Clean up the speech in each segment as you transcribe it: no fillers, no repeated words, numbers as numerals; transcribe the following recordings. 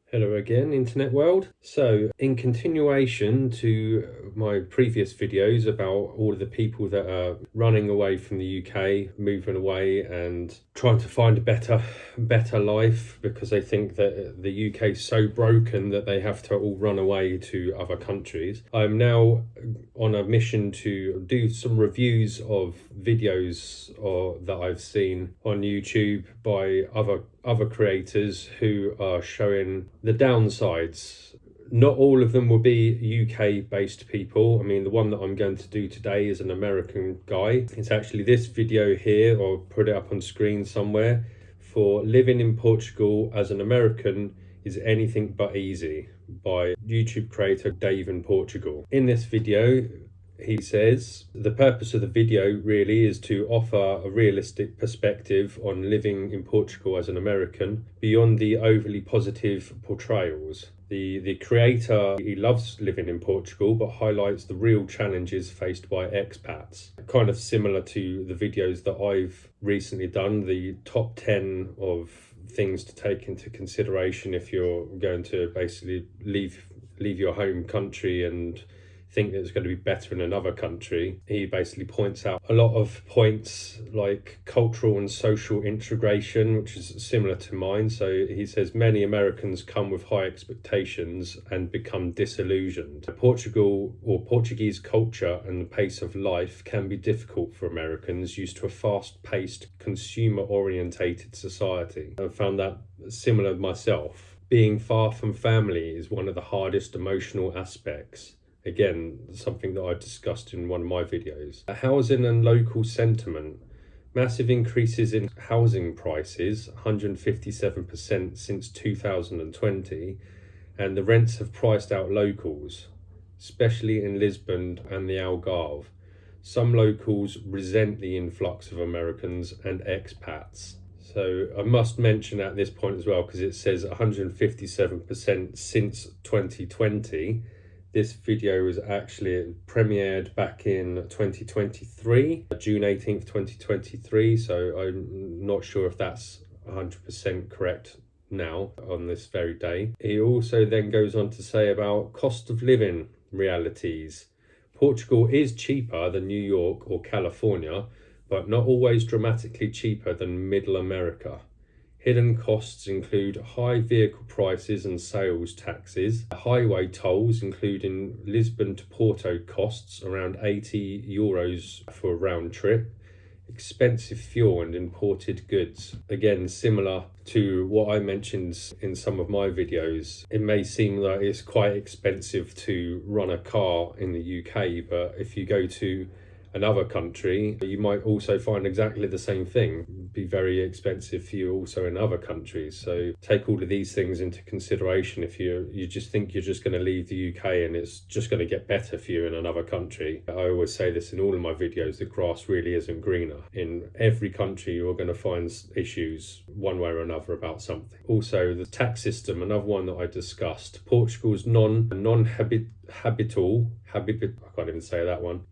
Hello again, internet world. So, in continuation to my previous videos about all of the people that are running away from the UK, moving away and trying to find a better life because they think that the UK is so broken that they have to all run away to other countries. I'm now on a mission to do some reviews of videos that I've seen on YouTube by other creators who are showing the downsides. Not all of them will be UK based people. I mean, the one that I'm going to do today is an American guy. It's actually this video here, or put it up on screen somewhere, for living in Portugal as an American is anything but easy, by YouTube creator Dave in Portugal. In this video, he says the purpose of the video really is to offer a realistic perspective on living in Portugal as an American beyond the overly positive portrayals. The creator, he loves living in Portugal, but highlights the real challenges faced by expats. Kind of similar to the videos that I've recently done, the top 10 of things to take into consideration if you're going to basically leave your home country and think that it's going to be better in another country. He basically points out a lot of points like cultural and social integration, which is similar to mine. So he says many Americans come with high expectations and become disillusioned. Portugal or Portuguese culture and the pace of life can be difficult for Americans used to a fast-paced, consumer-orientated society. I found that similar myself. Being far from family is one of the hardest emotional aspects. Again, something that I discussed in one of my videos. Housing and local sentiment. Massive increases in housing prices, 157% since 2020, and the rents have priced out locals, especially in Lisbon and the Algarve. Some locals resent the influx of Americans and expats. So I must mention at this point as well, because it says 157% since 2020. This video was actually premiered back in 2023, June 18th, 2023. So I'm not sure if that's 100% correct now on this very day. He also then goes on to say about cost of living realities. Portugal is cheaper than New York or California, but not always dramatically cheaper than Middle America. Hidden costs include high vehicle prices and sales taxes, highway tolls including Lisbon to Porto costs around €80 for a round trip, expensive fuel and imported goods. Again, similar to what I mentioned in some of my videos, it may seem that it's quite expensive to run a car in the UK, but if you go to another country, you might also find exactly the same thing. It'd be very expensive for you also in other countries. So take all of these things into consideration if you just think you're just going to leave the UK and it's just going to get better for you in another country. I always say this in all of my videos, the grass really isn't greener. In every country you're going to find issues one way or another about something. Also the tax system, another one that I discussed. Portugal's non-habitable, I can't even say that one,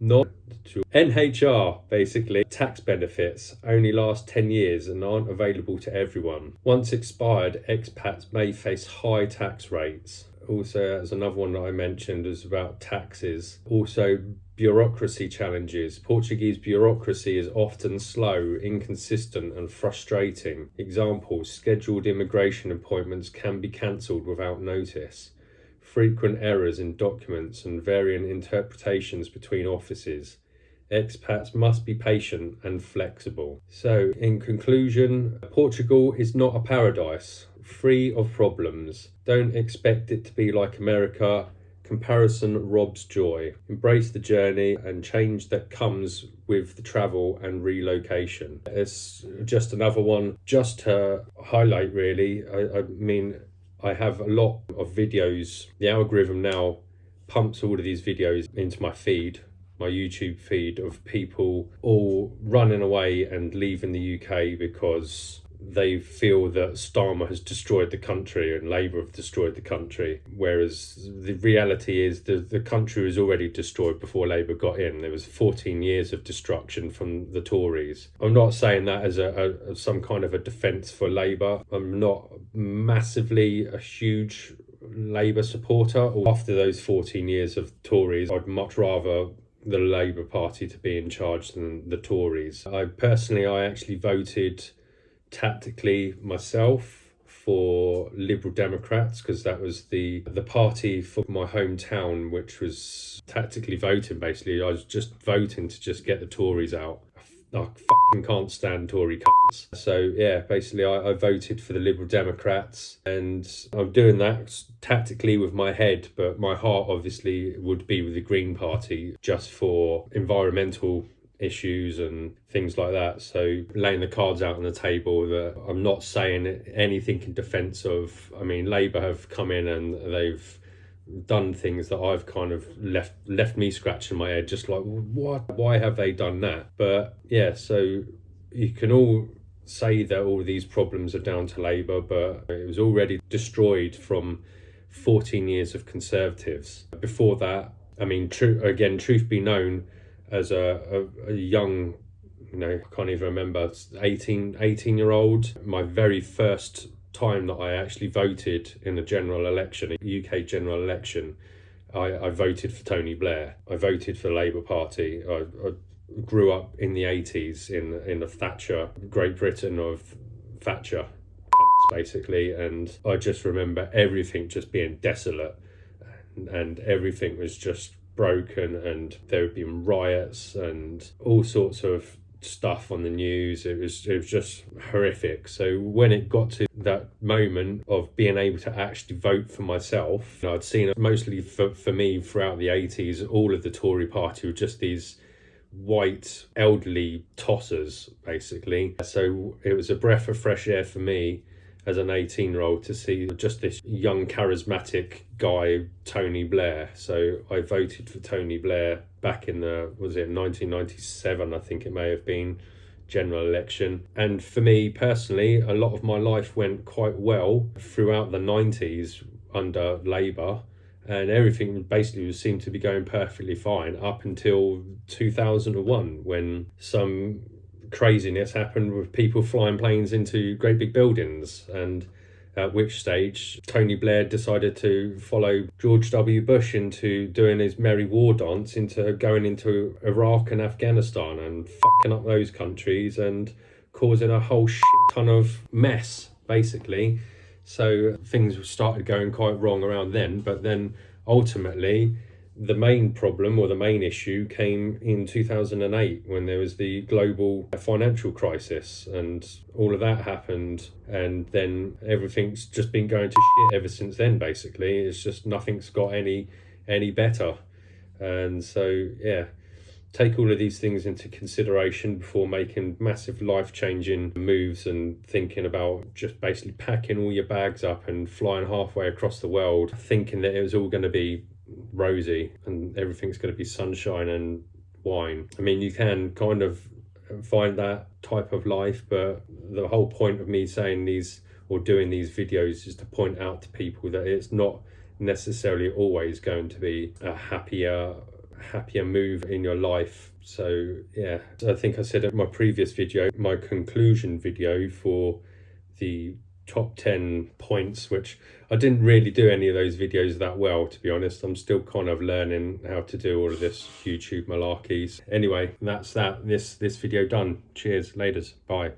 NHR, basically, tax benefits only last 10 years and aren't available to everyone. Once expired, expats may face high tax rates. Also, as another one that I mentioned, is about taxes. Also, bureaucracy challenges. Portuguese bureaucracy is often slow, inconsistent and frustrating. Examples, scheduled immigration appointments can be cancelled without notice. Frequent errors in documents and varying interpretations between offices. Expats must be patient and flexible. So, in conclusion, Portugal is not a paradise, free of problems. Don't expect it to be like America. Comparison robs joy. Embrace the journey and change that comes with the travel and relocation. It's just another one just to highlight, really. I mean, I have a lot of videos. The algorithm now pumps all of these videos into my feed, my YouTube feed, of people all running away and leaving the UK because they feel that Starmer has destroyed the country and Labour have destroyed the country, whereas the reality is the country was already destroyed before Labour got in. There was 14 years of destruction from the Tories. I'm not saying that as some kind of a defence for Labour. I'm not massively a huge Labour supporter. After those 14 years of Tories, I'd much rather the Labour Party to be in charge than the Tories. I actually voted tactically myself for Liberal Democrats, because that was the party for my hometown, which was tactically voting. Basically, I was just voting to just get the Tories out. I fucking can't stand Tory cunts. So yeah, basically I voted for the Liberal Democrats, and I'm doing that tactically with my head, but my heart obviously would be with the Green Party, just for environmental issues and things like that. So laying the cards out on the table, that I'm not saying anything in defence of, I mean, Labour have come in and they've done things that I've kind of left me scratching my head, just like, what? Why have they done that? But yeah, so you can all say that all these problems are down to Labour, but it was already destroyed from 14 years of Conservatives. Before that, I mean, truth be known, as a young, I can't even remember, 18-year-old, my very first time that I actually voted in a general election, a UK general election, I voted for Tony Blair. I voted for the Labour Party. I grew up in the 80s in the Thatcher, Great Britain of Thatcher, basically, and I just remember everything just being desolate, and everything was just broken, and there had been riots and all sorts of stuff on the news. It was just horrific. So when it got to that moment of being able to actually vote for myself, I'd seen it mostly for me throughout the 80s, all of the Tory party were just these white elderly tossers, basically. So it was a breath of fresh air for me as an 18-year-old to see just this young charismatic guy, Tony Blair. So I voted for Tony Blair back in 1997, I think it may have been, general election. And for me personally, a lot of my life went quite well throughout the 90s under Labour, and everything basically seemed to be going perfectly fine up until 2001, when some craziness happened with people flying planes into great big buildings, and at which stage Tony Blair decided to follow George W. Bush into doing his merry war dance, into going into Iraq and Afghanistan and fucking up those countries and causing a whole shit ton of mess, basically. So things started going quite wrong around then, but then ultimately the main problem, or the main issue, came in 2008 when there was the global financial crisis, and all of that happened, and then everything's just been going to shit ever since then. Basically, it's just nothing's got any better. And so yeah, take all of these things into consideration before making massive life-changing moves and thinking about just basically packing all your bags up and flying halfway across the world, thinking that it was all going to be rosy and everything's going to be sunshine and wine. I mean, you can kind of find that type of life, but the whole point of me saying these or doing these videos is to point out to people that it's not necessarily always going to be a happier move in your life. So yeah, I think I said in my previous video, my conclusion video for the top 10 points, which I didn't really do any of those videos that well, to be honest. I'm still kind of learning how to do all of this YouTube malarkeys. Anyway, that's this video done. Cheers, laters, bye.